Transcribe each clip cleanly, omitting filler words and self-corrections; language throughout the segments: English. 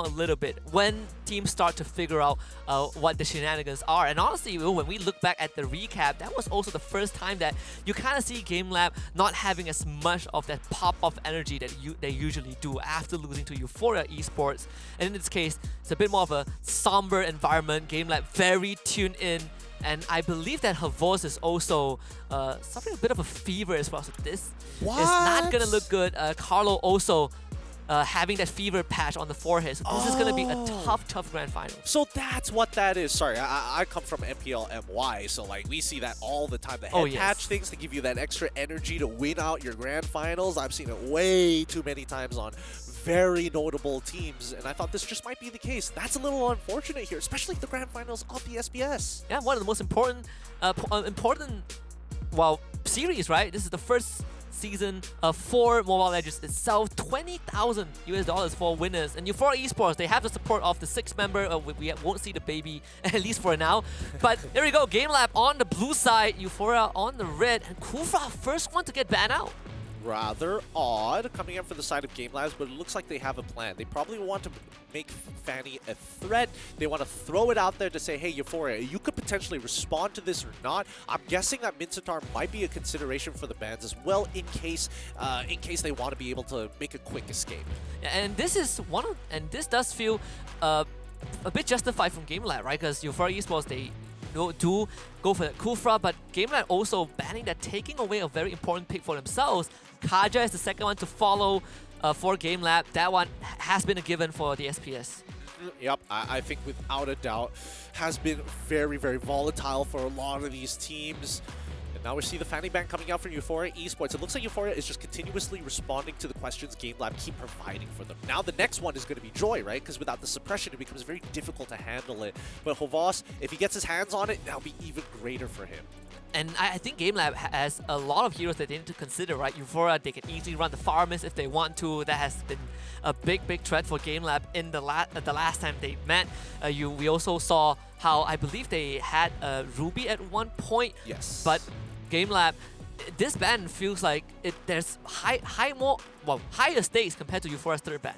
a little bit when teams start to figure out what the shenanigans are. And honestly, when we look back at the recap, that was also the first time that you kind of see GameLab not having as much of that pop of energy that they usually do after losing to Euphoria Esports. And in this case, it's a bit more of a somber environment. GameLab very tuned in. And I believe that her voice is also suffering a bit of a fever as well. So this is not going to look good. Carlo also having that fever patch on the forehead. So this is going to be a tough grand final. So that's what that is. Sorry, I come from MPL MY, so like we see that all the time. The head patch things to give you that extra energy to win out your grand finals. I've seen it way too many times on very notable teams, and I thought this just might be the case. That's a little unfortunate here, especially the grand finals of the SPS. Yeah, one of the most important, series, right? This is the first season for Mobile Legends itself. $20,000 for winners. And Euphoria Esports, they have the support of the 6-member. We won't see the baby, at least for now. But there we go. GameLab on the blue side, Euphoria on the red, and Kufra first one to get banned out. Rather odd coming up for the side of GameLab, but it looks like they have a plan. They probably want to make Fanny a threat. They want to throw it out there to say, hey, Euphoria, you could potentially respond to this or not. I'm guessing that Mincetar might be a consideration for the bans as well in case they want to be able to make a quick escape. Yeah, and this is this does feel a bit justified from GameLab, right? Because Euphoria Esports, they do go for that Kufra, but GameLab also banning that, taking away a very important pick for themselves. Kaja is the second one to follow for GameLab. That one has been a given for the SPS. Yep, I think without a doubt has been very, very volatile for a lot of these teams. And now we see the Fanny ban coming out from Euphoria Esports. It looks like Euphoria is just continuously responding to the questions GameLab keep providing for them. Now the next one is going to be Joy, right? Because without the suppression, it becomes very difficult to handle it. But Hovas, if he gets his hands on it, that'll be even greater for him. And I think GameLab has a lot of heroes that they need to consider, right? Euphoria, they can easily run the Farmist if they want to. That has been a big threat for GameLab in the last time they met. We also saw how I believe they had Ruby at one point. Yes. But GameLab, this ban feels like there's higher stakes compared to Euphoria's third ban.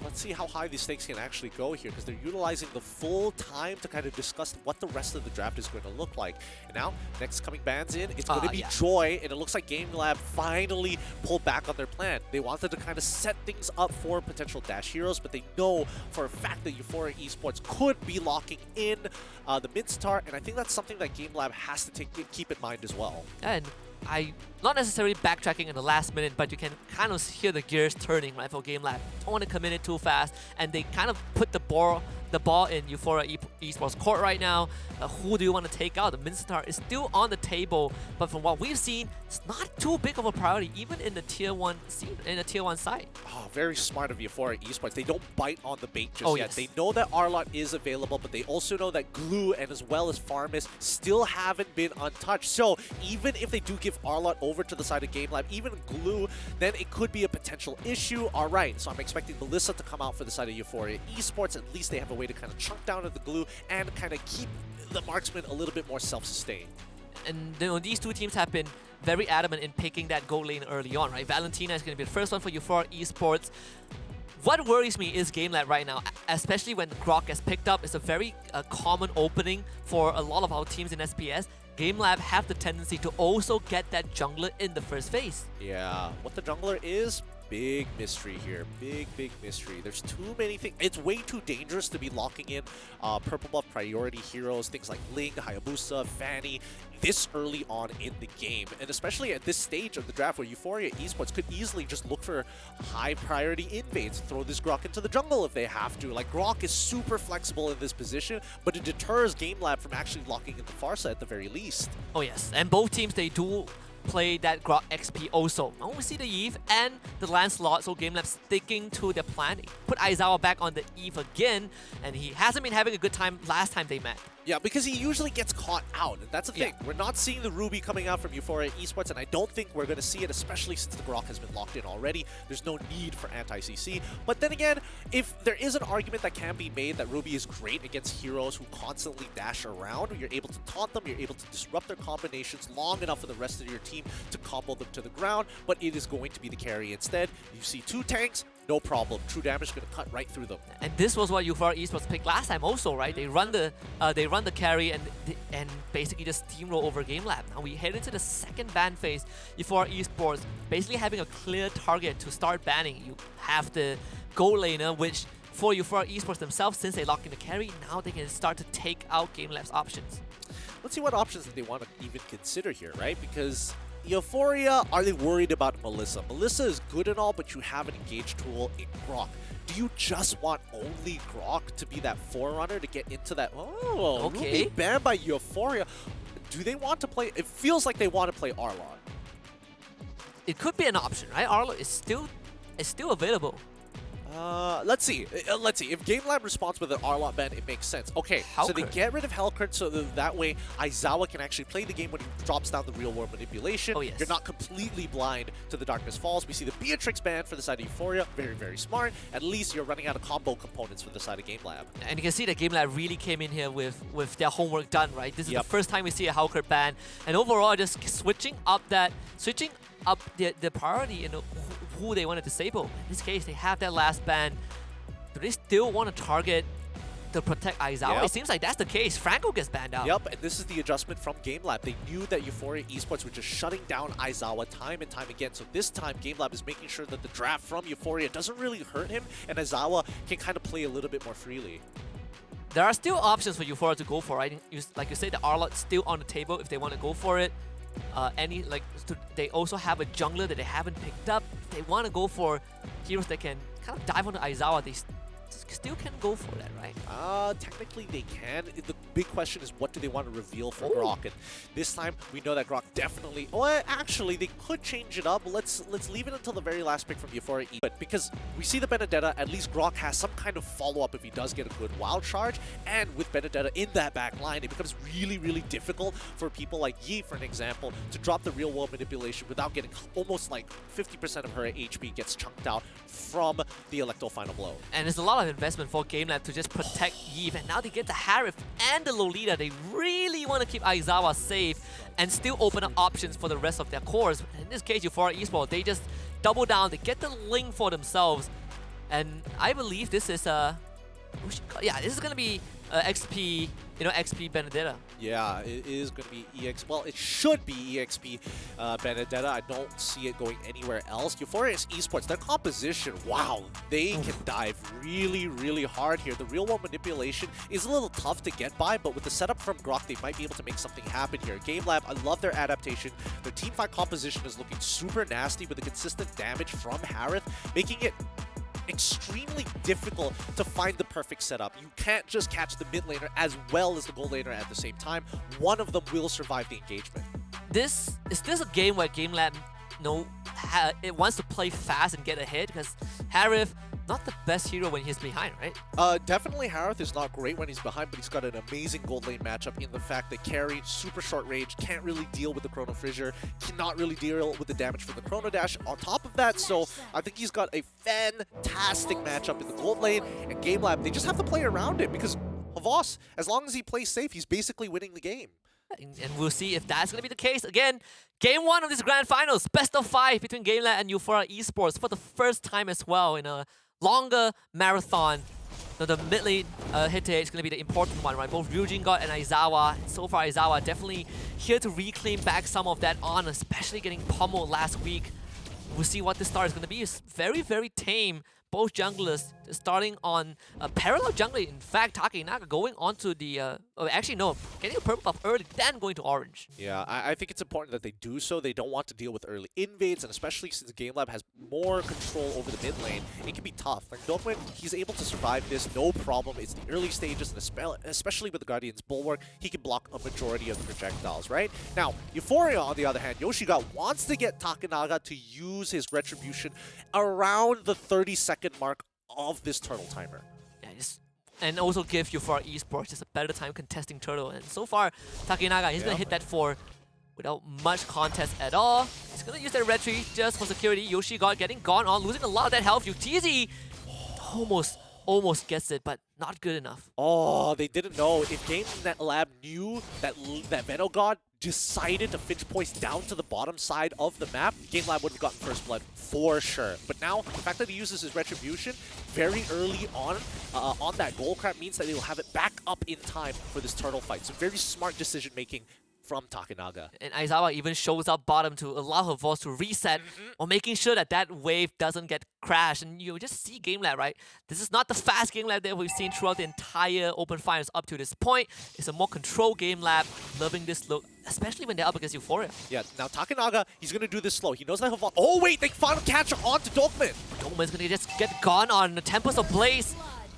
Let's see how high these stakes can actually go here, because they're utilizing the full time to kind of discuss what the rest of the draft is going to look like. And now, next coming bans in, it's going to be Joy, and it looks like GameLab finally pulled back on their plan. They wanted to kind of set things up for potential Dash heroes, but they know for a fact that Euphoria Esports could be locking in the Mincetar, and I think that's something that GameLab has to keep in mind as well. And not necessarily backtracking in the last minute, but you can kind of hear the gears turning, right, for GameLab. Don't want to commit it too fast, and they kind of put the ball in Euphoria Esports court right now. Who do you want to take out? The Mincetar is still on the table, but from what we've seen, it's not too big of a priority, even in the tier 1 scene, in the tier 1 side. Oh, very smart of Euphoria Esports. They don't bite on the bait just yet. Yes. They know that Arlot is available, but they also know that Glue and as well as Farmist still haven't been untouched. So even if they do give Arlot over to the side of GameLab, even Glue, then it could be a potential issue. All right, so I'm expecting Melissa to come out for the side of Euphoria Esports. At least they have a way to kind of chunk down at the Glue and kind of keep the marksman a little bit more self-sustained. And these two teams have been very adamant in picking that gold lane early on, right? Valentina is going to be the first one for Euphoria Esports. What worries me is GameLab right now, especially when Grok gets picked up. It's a very common opening for a lot of our teams in SPS. GameLab have the tendency to also get that jungler in the first phase. Yeah, what the jungler is, big mystery here. Big mystery. There's too many things. It's way too dangerous to be locking in purple buff priority heroes, things like Ling, Hayabusa, Fanny, this early on in the game. And especially at this stage of the draft where Euphoria Esports could easily just look for high priority invades, throw this Grok into the jungle if they have to. Like, Grok is super flexible in this position, but it deters GameLab from actually locking in the Farsa at the very least. Oh yes, and both teams, they do play that Grok XP also. Now we see the Eve and the Lancelot, so GameLab sticking to their plan. Put Aizawa back on the Eve again, and he hasn't been having a good time last time they met. Yeah, because he usually gets caught out, and that's the thing. We're not seeing the Ruby coming out from Euphoria Esports, and I don't think we're going to see it, especially since the Grok has been locked in already. There's no need for anti-CC. But then again, if there is an argument that can be made that Ruby is great against heroes who constantly dash around, you're able to taunt them, you're able to disrupt their combinations long enough for the rest of your team to combo them to the ground, but it is going to be the carry instead. You see two tanks, no problem. True damage is going to cut right through them. And this was what Euphoria Esports picked last time also, right? They run the carry and basically just steamroll over GameLab. Now we head into the second ban phase. Euphoria Esports basically having a clear target to start banning. You have the gold laner, which for Euphoria Esports themselves, since they lock in the carry, now they can start to take out GameLab's options. Let's see what options that they want to even consider here, right? Because Euphoria, are they worried about Melissa? Melissa is good and all, but you have an engaged tool in Grok. Do you just want only Grok to be that forerunner to get into that? Oh, okay. Ruby banned by Euphoria. Do they want to play? It feels like they want to play Arlon. It could be an option, right? Arlo is still available. Let's see. If GameLab responds with an Arlot ban, it makes sense. Okay, so they get rid of Hellcurt so that way Aizawa can actually play the game when he drops down the real-world manipulation. Oh, yes. You're not completely blind to the Darkness Falls. We see the Beatrix ban for the side of Euphoria. Very, very smart. At least you're running out of combo components for the side of GameLab. And you can see that GameLab really came in here with their homework done, right? This is the first time we see a Hellcurt ban. And overall, just switching up the priority and who they want to disable. In this case, they have that last ban. Do they still want to target to protect Aizawa? Yep. It seems like that's the case. Franco gets banned out. Yep, and this is the adjustment from GameLab. They knew that Euphoria Esports were just shutting down Aizawa time and time again. So this time, GameLab is making sure that the draft from Euphoria doesn't really hurt him, and Aizawa can kind of play a little bit more freely. There are still options for Euphoria to go for, right? Like you said, the Arlot's still on the table if they want to go for it. They also have a jungler that they haven't picked up. If they want to go for heroes that can kind of dive onto Aizawa, they still can go for that, right? Technically they can. The big question is, what do they want to reveal for Grok? And this time we know that Grok definitely. Well, actually they could change it up. Let's leave it until the very last pick from Euphoria. But because we see the Benedetta, at least Grok has some kind of follow-up if he does get a good wild charge. And with Benedetta in that back line, it becomes really, really difficult for people like Yi, for an example, to drop the real-world manipulation without getting almost like 50% of her HP gets chunked out from the Electro Final Blow. And there's a lot of investment for GameLab to just protect Yves, and now they get the Harif and the Lolita. They really want to keep Aizawa safe and still open up options for the rest of their cores. In this case, Euphoria Esports, they just double down, they get the link for themselves, and I believe this is this is gonna be XP, XP Benedetta. Yeah, it is going to be EX. Well, it should be EXP Benedetta. I don't see it going anywhere else. Euphoria Esports, their composition, wow, they can dive really, really hard here. The real-world manipulation is a little tough to get by, but with the setup from Grok, they might be able to make something happen here. GameLab, I love their adaptation. Their teamfight composition is looking super nasty with the consistent damage from Harith, making it extremely difficult to find the perfect setup. You can't just catch the mid laner as well as the gold laner at the same time. One of them will survive the engagement. Is this a game where GameLab it wants to play fast and get ahead? Because Harith, not the best hero when he's behind, right? Definitely Harith is not great when he's behind, but he's got an amazing gold lane matchup in the fact that carry, super short range, can't really deal with the Chrono Fissure, cannot really deal with the damage from the Chrono Dash on top of that, so I think he's got a fantastic matchup in the gold lane, and GameLab, they just have to play around it, because Havas, as long as he plays safe, he's basically winning the game. And we'll see if that's going to be the case. Again, Game 1 of this Grand Finals, best of 5 between GameLab and Euphoria Esports for the first time as well in a longer marathon. So the mid lane hit-to-hit is going to be the important one, right? Both Ryujin God and Aizawa. So far, Aizawa definitely here to reclaim back some of that on, especially getting pummeled last week. We'll see what the start is going to be. It's very, very tame. Both junglers starting on a parallel jungler. In fact, Takenaga going on to the... getting a purple buff early, then going to orange. Yeah, I think it's important that they do so. They don't want to deal with early invades, and especially since GameLab has more control over the mid lane, it can be tough. Like Dokman, he's able to survive this, no problem. It's the early stages, and especially with the Guardian's Bulwark, he can block a majority of the projectiles, right? Now, Euphoria, on the other hand, Yoshiga wants to get Takenaga to use his Retribution around the 30-second mark of this turtle timer. Yeah, and also give Euphoria Esports just a better time contesting turtle. And so far, Takenaga, he's going to hit that 4 without much contest at all. He's going to use that retreat just for security. Yoshi God getting gone on, losing a lot of that health. UTZ almost gets it, but not good enough. Oh, they didn't know. If GameLab knew that Venom God decided to finch poise down to the bottom side of the map, GameLab would have gotten first blood for sure. But now, the fact that he uses his Retribution very early on that gold crab means that he'll have it back up in time for this turtle fight. So very smart decision making from Takenaga. And Aizawa even shows up bottom to allow her voice to reset, or making sure that that wave doesn't get crashed. And you just see GameLab, right? This is not the fast GameLab that we've seen throughout the entire Open Finals up to this point. It's a more controlled GameLab. Loving this look, especially when they're up against Euphoria. Yeah, now Takenaga, he's going to do this slow. He knows that he'll... Oh wait, they final catch onto Dokman. Dokman's going to just get gone on the Tempest of Blaze.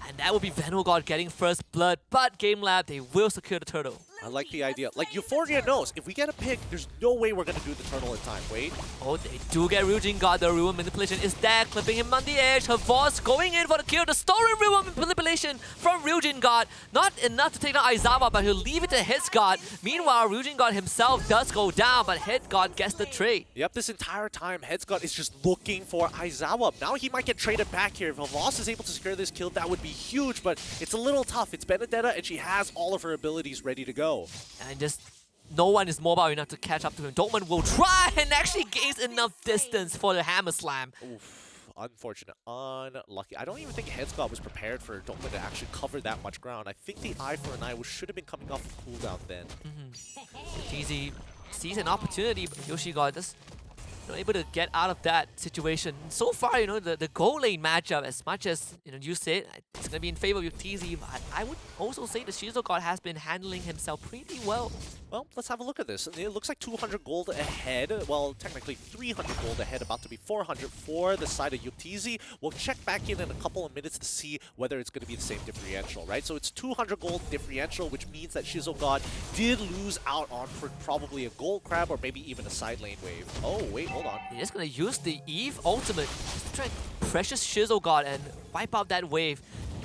And that would be Venogod getting first blood. But GameLab, they will secure the turtle. I like the idea. Like, Euphoria knows, if we get a pick, there's no way we're going to do the turtle in time. Wait. Oh, they do get Ryujin God. The Ruin Manipulation is there, clipping him on the edge. Her voice going in for the kill. The stolen Ruin Manipulation from Ryujin God. Not enough to take down Aizawa, but he'll leave it to Head God. Meanwhile, Ryujin God himself does go down, but Head God gets the trade. Yep, this entire time, Head God is just looking for Aizawa. Now he might get traded back here. If Havas is able to secure this kill, that would be huge, but it's a little tough. It's Benedetta, and she has all of her abilities ready to go. And just no one is mobile enough to catch up to him. Dokman will try and actually gains enough distance for the hammer slam. Oof, unfortunate, unlucky. I don't even think Headscott was prepared for Dokman to actually cover that much ground. I think the eye for an eye should have been coming off of cooldown then. TZ sees an opportunity, but Yoshi-God just not able to get out of that situation. So far, the goal lane matchup, as much as you said, it's going to be in favor of TZ, but I would also say the Shizo-God has been handling himself pretty well. Well, let's have a look at this. It looks like 200 gold ahead. Well, technically 300 gold ahead, about to be 400 for the side of Yuktizi. We'll check back in a couple of minutes to see whether it's going to be the same differential, right? So it's 200 gold differential, which means that Shizo-God did lose out on probably a gold crab or maybe even a side lane wave. Oh, wait, hold on. He's just going to use the Eve ultimate to try and precious Shizo-God and wipe out that wave.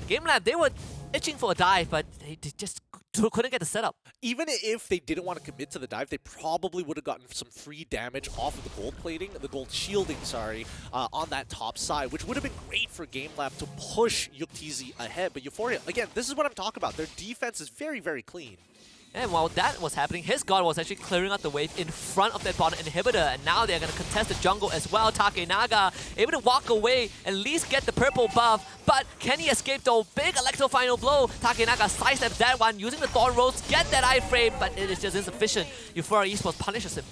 GameLab, they were itching for a dive, but they just couldn't get the setup. Even if they didn't want to commit to the dive, they probably would have gotten some free damage off of the gold plating, the gold shielding, sorry, on that top side, which would have been great for GameLab to push Yuktizi ahead. But Euphoria, again, this is what I'm talking about. Their defense is very, very clean. And while that was happening, his God was actually clearing out the wave in front of that bottom inhibitor. And now they're going to contest the jungle as well. Takenaga able to walk away, at least get the purple buff. But can he escape though? Big electro final blow. Takenaga sidesteps that one, using the Thorn Rose, get that iframe, but it is just insufficient. Euphoria Esports punishes him.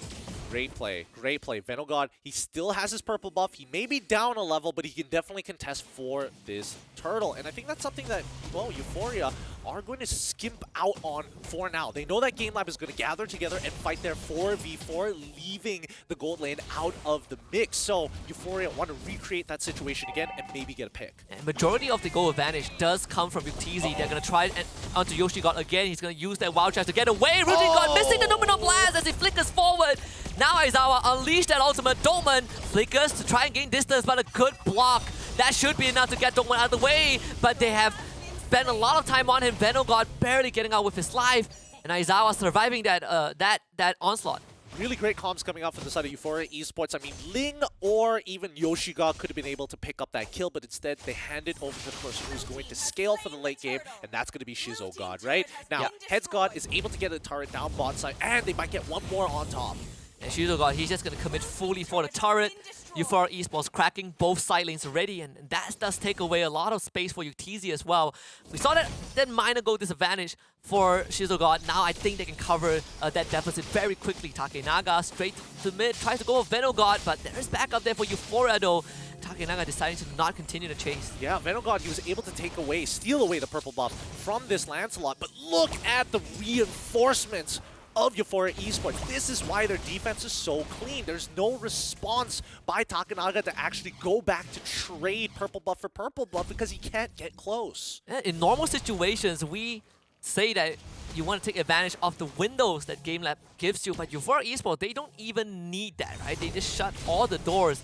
Great play, great play. Venogod, he still has his purple buff. He may be down a level, but he can definitely contest for this turtle. And I think that's something that, well, Euphoria are going to skimp out on for now. They know that GameLab is going to gather together and fight their 4v4, leaving the gold lane out of the mix. So Euphoria want to recreate that situation again and maybe get a pick. And majority of the goal advantage does come from Yuktizi. They're going to try it onto Yoshi-God again. He's going to use that wild charge to get away. Ryujin-God missing the Domino Blast as he flickers forward. Now Aizawa unleashed that ultimate. Dokman flickers to try and gain distance, but a good block. That should be enough to get Dokman out of the way, but they have spent a lot of time on him. Venogod barely getting out with his life, and Aizawa surviving that onslaught. Really great comms coming out from the side of Euphoria Esports. I mean, Ling or even Yoshiga could have been able to pick up that kill, but instead they hand it over to the person who's going to scale for the late game, and that's going to be Shizo-God, right? Now, Heads-God is able to get a turret down bot side, and they might get one more on top. And Shizo-God, he's just going to commit fully for the turret. Euphoria Esports cracking both side lanes already, and that does take away a lot of space for Yuktizi as well. We saw that minor goal disadvantage for Shizo-God. Now I think they can cover that deficit very quickly. Takenaga straight to mid, tries to go with Venogod, but there is backup there for Euphoria though. Takenaga deciding to not continue the chase. Yeah, Venogod, he was able to steal away the purple buff from this Lancelot, but look at the reinforcements of Euphoria Esports. This is why their defense is so clean. There's no response by Takenaga to actually go back to trade purple buff for purple buff because he can't get close. In normal situations, we say that you want to take advantage of the windows that GameLab gives you, but Euphoria Esports, they don't even need that, right? They just shut all the doors.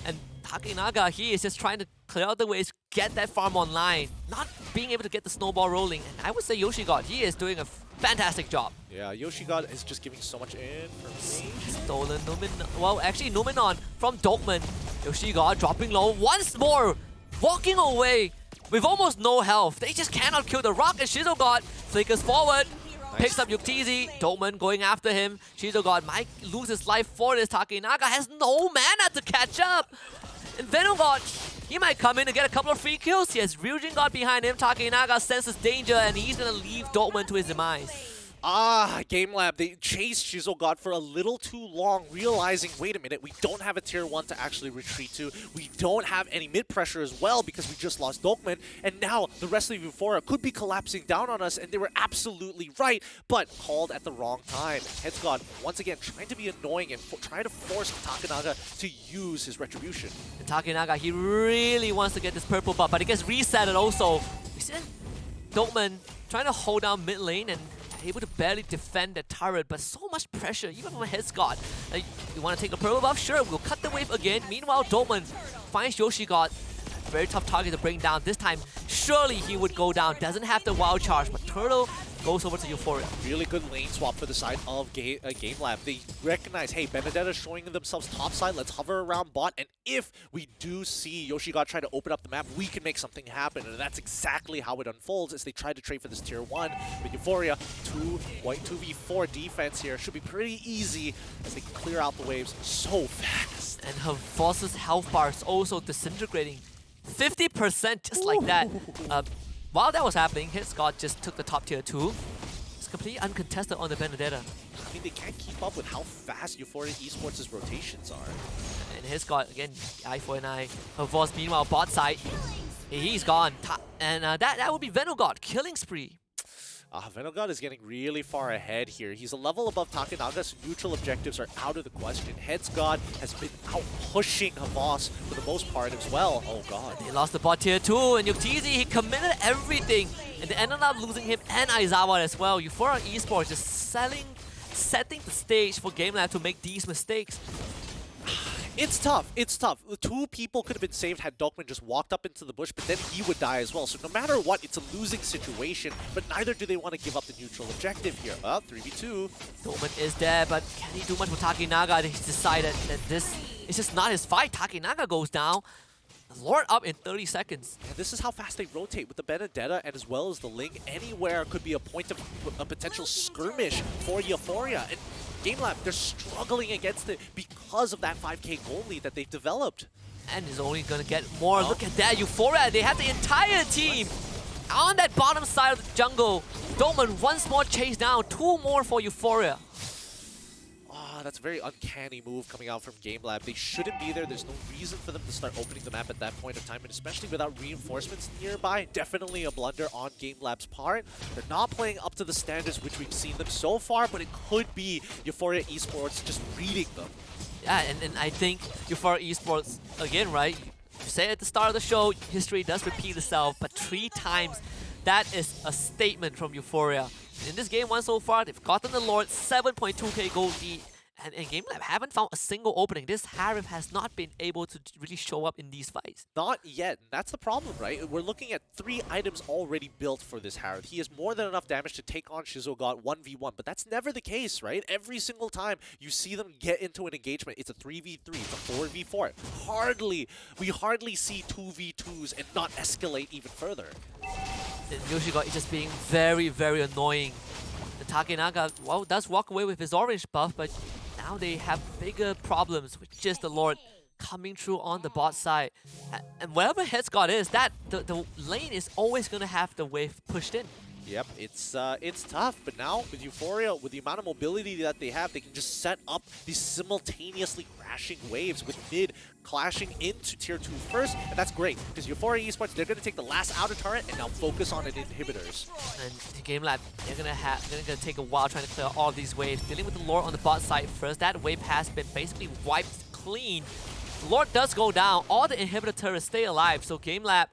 And Takenaga, he is just trying to clear out the ways, get that farm online, not being able to get the snowball rolling. And I would say Yoshi-God, he is doing a fantastic job. Yeah, Yoshi-God is just giving so much in for me. Stolen Numenon. Well, actually, Numenon from Dokman. Yoshi-God dropping low once more, walking away with almost no health. They just cannot kill the rock, and Shizo-God flickers forward. picks up Yuktizzi. Dolman going after him. Shizo God might lose his life for this. Takenaga has no mana to catch up. And Venom God, he might come in and get a couple of free kills. He has Ryujin God behind him. Takenaga senses danger and he's going to leave Dolman to his demise. GameLab, they chased Shizo God for a little too long, realizing, wait a minute, we don't have a tier 1 to actually retreat to. We don't have any mid-pressure as well because we just lost Dokman. And now the rest of Euphoria could be collapsing down on us, and they were absolutely right, but called at the wrong time. Heads God, once again, trying to be annoying and trying to force Takenaga to use his retribution. And Takenaga, he really wants to get this purple buff, but it gets resetted also. We see Dokman trying to hold down mid lane and able to barely defend the turret, but so much pressure, even from a head Scott. You want to take a purple buff? Sure, we'll cut the wave again. Meanwhile, Dolman finds Yoshi God. Very tough target to bring down. This time, surely he would go down. Doesn't have the wild charge, but Turtle goes over to Euphoria. Really good lane swap for the side of GameLab. They recognize, hey, Benedetta showing themselves top side. Let's hover around bot, and if we do see Yoshi God try to open up the map, we can make something happen, and that's exactly how it unfolds as they try to trade for this tier 1. But Euphoria, 2v4 defense here should be pretty easy as they can clear out the waves so fast. And her Voss's health bar is also disintegrating. 50% just like that. While that was happening, Hit Scott just took the top tier 2. It's completely uncontested on the Benedetta. I mean, they can't keep up with how fast Euphoria Esports' rotations are. And Hit Scott, again, I4NI. Her Voss, meanwhile, bot side. He's gone. And that would be Venogod, killing spree. Venogod is getting really far ahead here. He's a level above Takenaga, so neutral objectives are out of the question. Heads God has been out pushing Havas for the most part as well. Oh god. They lost the bot tier 2, and Yuktizzi, he committed everything. And they ended up losing him and Aizawa as well. Euphoria Esports just setting the stage for GameLab to make these mistakes. It's tough. It's tough. 2 people could have been saved had Dokman just walked up into the bush, but then he would die as well. So no matter what, it's a losing situation, but neither do they want to give up the neutral objective here. 3v2. Dokman is there, but can he do much with Takenaga? He's decided that this is just not his fight. Takenaga goes down. Lord up in 30 seconds. And this is how fast they rotate with the Benedetta and as well as the Ling. Anywhere could be a point of a potential skirmish for Euphoria. And GameLab, they're struggling against it because of that 5k goal lead that they've developed. And is only going to get more. Look at that, Euphoria. They have the entire team on that bottom side of the jungle. Dolman once more chase down. 2 more for Euphoria. That's a very uncanny move coming out from GameLab. They shouldn't be there. There's no reason for them to start opening the map at that point of time, and especially without reinforcements nearby. Definitely a blunder on GameLab's part. They're not playing up to the standards which we've seen them so far, but it could be Euphoria Esports just reading them. Yeah, and I think Euphoria Esports, again, right? You say at the start of the show, history does repeat itself, but 3 times, that is a statement from Euphoria. In this game 1 so far, they've gotten the Lord, 7.2k gold lead. And GameLab haven't found a single opening. This Harif has not been able to really show up in these fights. Not yet. That's the problem, right? We're looking at 3 items already built for this Harif. He has more than enough damage to take on Shizo God 1v1, but that's never the case, right? Every single time you see them get into an engagement, it's a 3v3, it's a 4v4. We hardly see 2v2s and not escalate even further. And Yoshi God is just being very, very annoying. The Takenaga, well, does walk away with his orange buff, but now they have bigger problems with just the Lord coming through on the bot side. And wherever Head Scott is, the lane is always going to have the wave pushed in. Yep, it's tough, but now with Euphoria, with the amount of mobility that they have, they can just set up these simultaneously crashing waves with mid clashing into tier 2 first, and that's great because Euphoria Esports, they're going to take the last outer turret and now focus on inhibitors. And the GameLab, they're gonna take a while trying to clear all of these waves, dealing with the Lord on the bot side first. That wave has been basically wiped clean. The Lord does go down, all the inhibitor turrets stay alive, so GameLab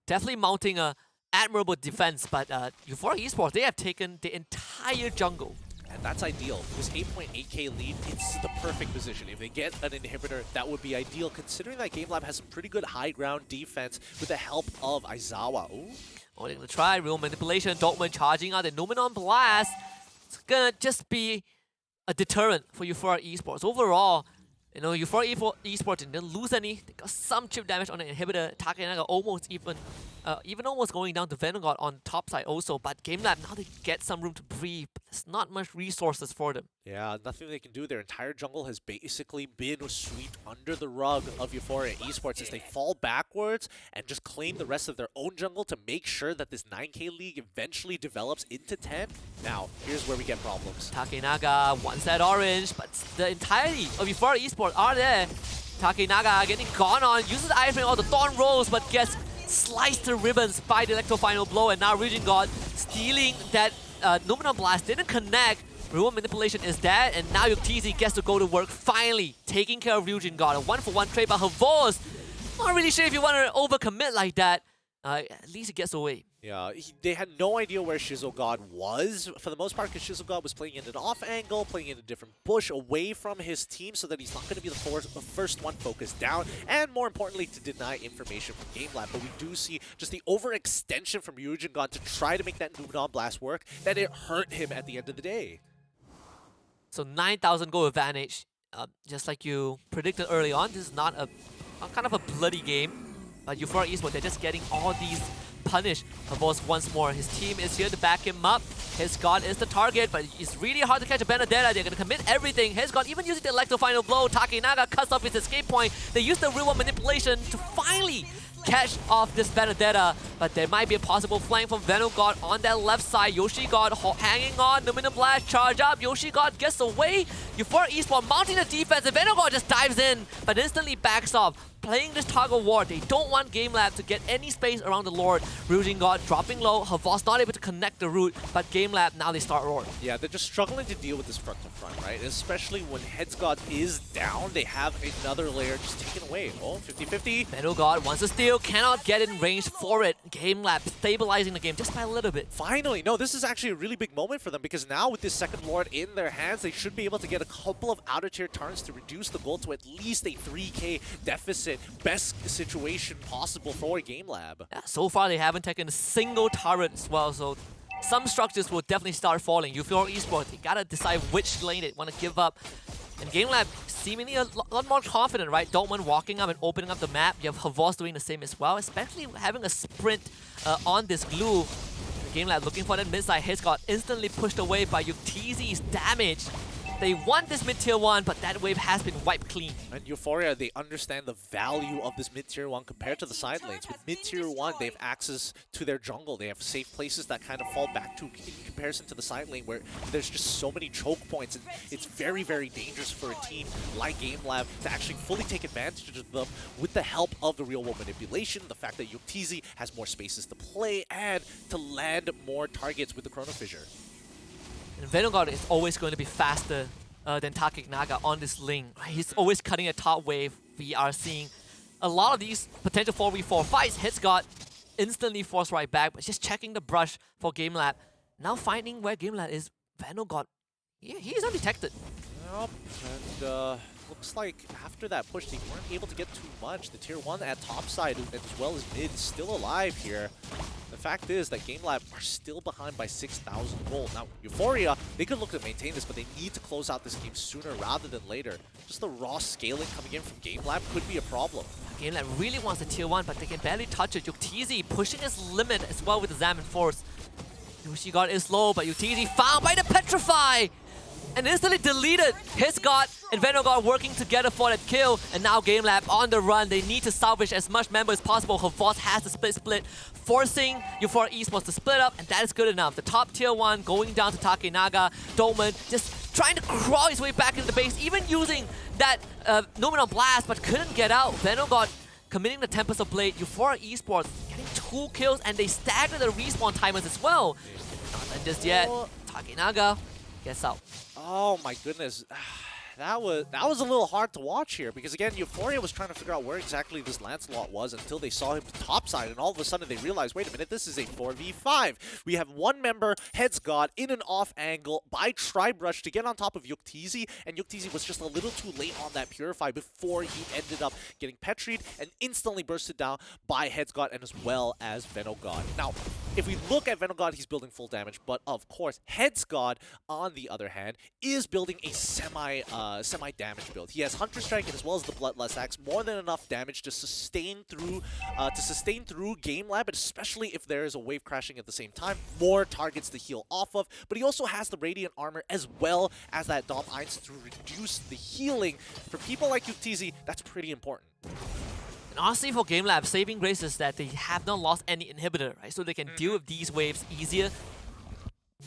definitely mounting a admirable defense, but Euphoria Esports, they have taken the entire jungle. And that's ideal. This 8.8k lead, it's the perfect position. If they get an inhibitor, that would be ideal, considering that GameLab has some pretty good high ground defense with the help of Aizawa. Ooh. Oh, they're gonna try real manipulation. Dolman charging out the Numenon Blast. It's gonna just be a deterrent for Euphoria Esports. Overall, You know, Euphoria Esports didn't lose any. They got some chip damage on the inhibitor. Takenaga almost even almost going down to Vanguard on top side also. But GameLab, now they get some room to breathe. But there's not much resources for them. Yeah, nothing they can do. Their entire jungle has basically been swept under the rug of Euphoria Esports as they fall backwards and just claim the rest of their own jungle to make sure that this 9K league eventually develops into 10. Now, here's where we get problems. Takenaga wants that orange, but the entirety of Euphoria Esports are there. Takenaga getting gone on, uses the iframe or the Thorn Rolls, but gets sliced to ribbons by the Electro Final Blow, and now Raging God stealing that Numenor Blast. Didn't connect. Real manipulation is dead, and now Yuktisi gets to go to work, finally taking care of Ryujin God. A 1-for-1 trade by Havos. Not really sure if you want to overcommit like that. At least he gets away. Yeah, they had no idea where Shizzle God was, for the most part, because Shizzle God was playing in an off angle, playing in a different bush away from his team so that he's not going to be the first one focused down, and more importantly, to deny information from GameLab. But we do see just the overextension from Ryujin God to try to make that Numenor Blast work, that it hurt him at the end of the day. So 9,000 goal advantage, just like you predicted early on. This is not a kind of a bloody game. But Euphoria Esports, they're just getting all these punished. Havos once more. His team is here to back him up. His God is the target, but it's really hard to catch a Benedetta. They're going to commit everything. His God even using the Electro Final Blow. Takenaga cuts off his escape point. They use the real-world manipulation to finally catch off this Benedetta, but there might be a possible flank from Vanguard on that left side. Yoshi God hanging on. Numenor Blast charge up. Yoshi God gets away. Euphoria Esports mounting the defense, and Vanguard just dives in, but instantly backs off. Playing this tug of war, they don't want GameLab to get any space around the Lord. Ryujin God dropping low, Havos not able to connect the route, but GameLab, now they start roar. Yeah, they're just struggling to deal with this front to front, right? Especially when Heads God is down, they have another layer just taken away. Oh, 50-50. Vanguard wants to steal, cannot get in range for it. GameLab stabilizing the game just by a little bit. Finally, no, this is actually a really big moment for them, because now with this second Lord in their hands, they should be able to get a couple of outer tier turns to reduce the goal to at least a 3K deficit. Best situation possible for GameLab. Yeah, so far they haven't taken a single turret as well, so some structures will definitely start falling. Euphoria Esports, they gotta decide which lane they want to give up. And GameLab seemingly a lot more confident, right? Dolman walking up and opening up the map. You have Havos doing the same as well, especially having a sprint on this glue. GameLab looking for that mid-side hits, got instantly pushed away by Yuktisi's damage. They want this mid-tier 1, but that wave has been wiped clean. And Euphoria, they understand the value of this mid-tier 1 compared to the side lanes. With mid-tier 1, they have access to their jungle. They have safe places that kind of fall back to in comparison to the side lane, where there's just so many choke points. And it's very, very dangerous for a team like GameLab to actually fully take advantage of them with the help of the real-world manipulation, the fact that Yuktisi has more spaces to play, and to land more targets with the Chrono Fissure. And Vanguard is always going to be faster than Takenaga on this lane. He's always cutting a top wave. We are seeing a lot of these potential 4v4 fights. Hits got instantly forced right back, but just checking the brush for GameLab. Now finding where GameLab is. Vanguard, yeah, he is undetected. Yep, and looks like after that push, they weren't able to get too much. The tier 1 at top side, as well as mid, still alive here. The fact is that GameLab are still behind by 6,000 gold. Now, Euphoria, they could look to maintain this, but they need to close out this game sooner rather than later. Just the raw scaling coming in from GameLab could be a problem. GameLab really wants the tier 1, but they can barely touch it. Yuktisi pushing his limit as well with the Zaman Force. Yoshi God is low, but Yuktisi found by the Petrify! And instantly deleted. His God and Vanguard working together for that kill. And now GameLab on the run. They need to salvage as much member as possible. Havos has the split, forcing Euphoria Esports to split up, and that is good enough. The top tier 1 going down to Takenaga. Dolman just trying to crawl his way back into the base, even using that Numenor Blast, but couldn't get out. Vanguard committing the Tempest of Blade. Euphoria Esports getting 2 kills, and they stagger the respawn timers as well. Not done just yet. Takenaga gets out. Oh my goodness. That was a little hard to watch here, because again, Euphoria was trying to figure out where exactly this Lancelot was until they saw him topside, and all of a sudden they realized, wait a minute, this is a 4v5. We have one member, Heads God, in an off angle by Tribe Rush to get on top of Yuktisi, and Yuktisi was just a little too late on that Purify before he ended up getting petried and instantly bursted down by Heads God and as well as Veno God. Now, if we look at Venom God, he's building full damage, but of course, Heads God, on the other hand, is building a semi-damage build. He has Hunter Strike and as well as the Bloodlust Axe, more than enough damage to sustain through GameLab, but especially if there is a wave crashing at the same time, more targets to heal off of. But he also has the Radiant Armor as well as that Dom Eins to reduce the healing. For people like EUPH, that's pretty important. And honestly, for GameLab, saving grace is that they have not lost any inhibitor, right? So they can deal with these waves easier.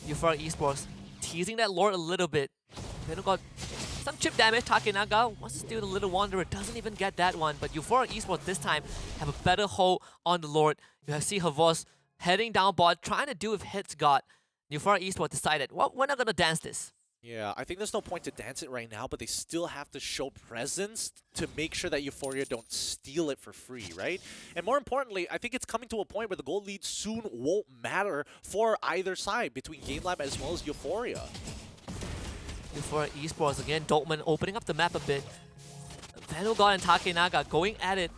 Euphoria Esports teasing that Lord a little bit. They don't got some chip damage. Takenaga wants to steal the Little Wanderer, doesn't even get that one. But Euphoria Esports this time have a better hold on the Lord. You have see Havos heading down bot, trying to do with Hits God. Euphoria Esports decided, well, we're not gonna dance this. Yeah, I think there's no point to dance it right now, but they still have to show presence to make sure that Euphoria don't steal it for free, right? And more importantly, I think it's coming to a point where the gold lead soon won't matter for either side, between GameLab as well as Euphoria. Euphoria Esports again, Doltman opening up the map a bit. Venogod and Takenaga going at it.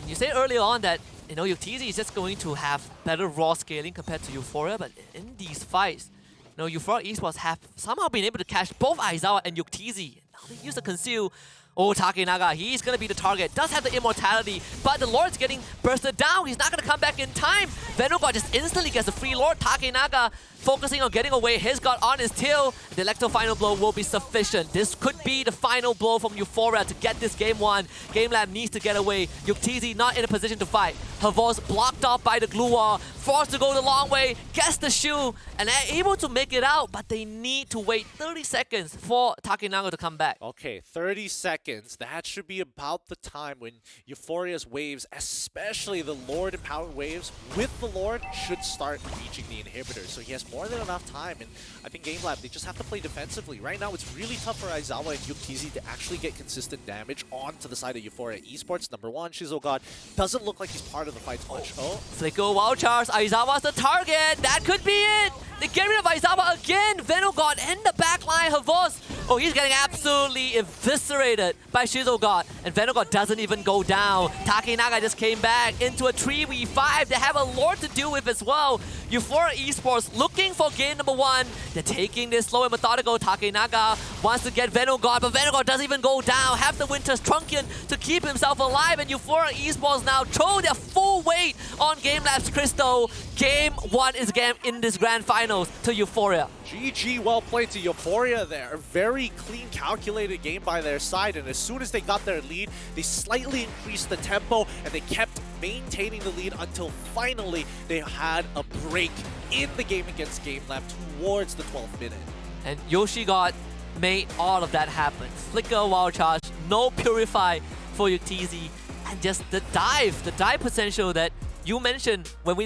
And you said earlier on that, you know, EUPH is just going to have better raw scaling compared to Euphoria, but in these fights, you know, Euphoria Esports have somehow been able to catch both Aizawa and EUPH. Now they use the conceal. Oh, Takenaga, he's going to be the target. Does have the immortality, but the Lord's getting bursted down. He's not going to come back in time. Venogod just instantly gets the free Lord. Takenaga focusing on getting away. His God on his tail. The Electro final blow will be sufficient. This could be the final blow from Euphoria to get this game won. GameLab needs to get away. EUPH not in a position to fight. Havos blocked off by the glue wall. Forced to go the long way. Gets the shoe. And they're able to make it out, but they need to wait 30 seconds for Takenaga to come back. Okay, 30 seconds. That should be about the time when Euphoria's waves, especially the Lord empowered waves with the Lord, should start reaching the inhibitor. So he has more than enough time, and I think GameLab, they just have to play defensively. Right now, it's really tough for Aizawa and EUPH to actually get consistent damage onto the side of Euphoria Esports. Number one, Shizogod doesn't look like he's part of the fight much. Oh, Flicker Wild Charge, Aizawa's the target. That could be it. They get rid of Aizawa again. Venogod in the backline. Havos. Oh, he's getting absolutely eviscerated by Shizogod. And Venogod doesn't even go down. Takenaga just came back into a 3v5. They have a Lord to deal with as well. Euphoria Esports looking for game number one. They're taking this slow and methodical. Takenaga wants to get Venogod, but Venogod doesn't even go down. Have the Winter's Trunkion to keep himself alive. And Euphoria Esports now throw their full weight on GameLab's Crystal. Game one is game in this grand finals to Euphoria. GG, well played to Euphoria there. Very clean, calculated game by their side, and as soon as they got their lead, they slightly increased the tempo, and they kept maintaining the lead until finally they had a break in the game against GameLab towards the 12th minute. And YoshiGod made all of that happen. Flicker Wild Charge, no Purify for EUPH, and just the dive potential that you mentioned when we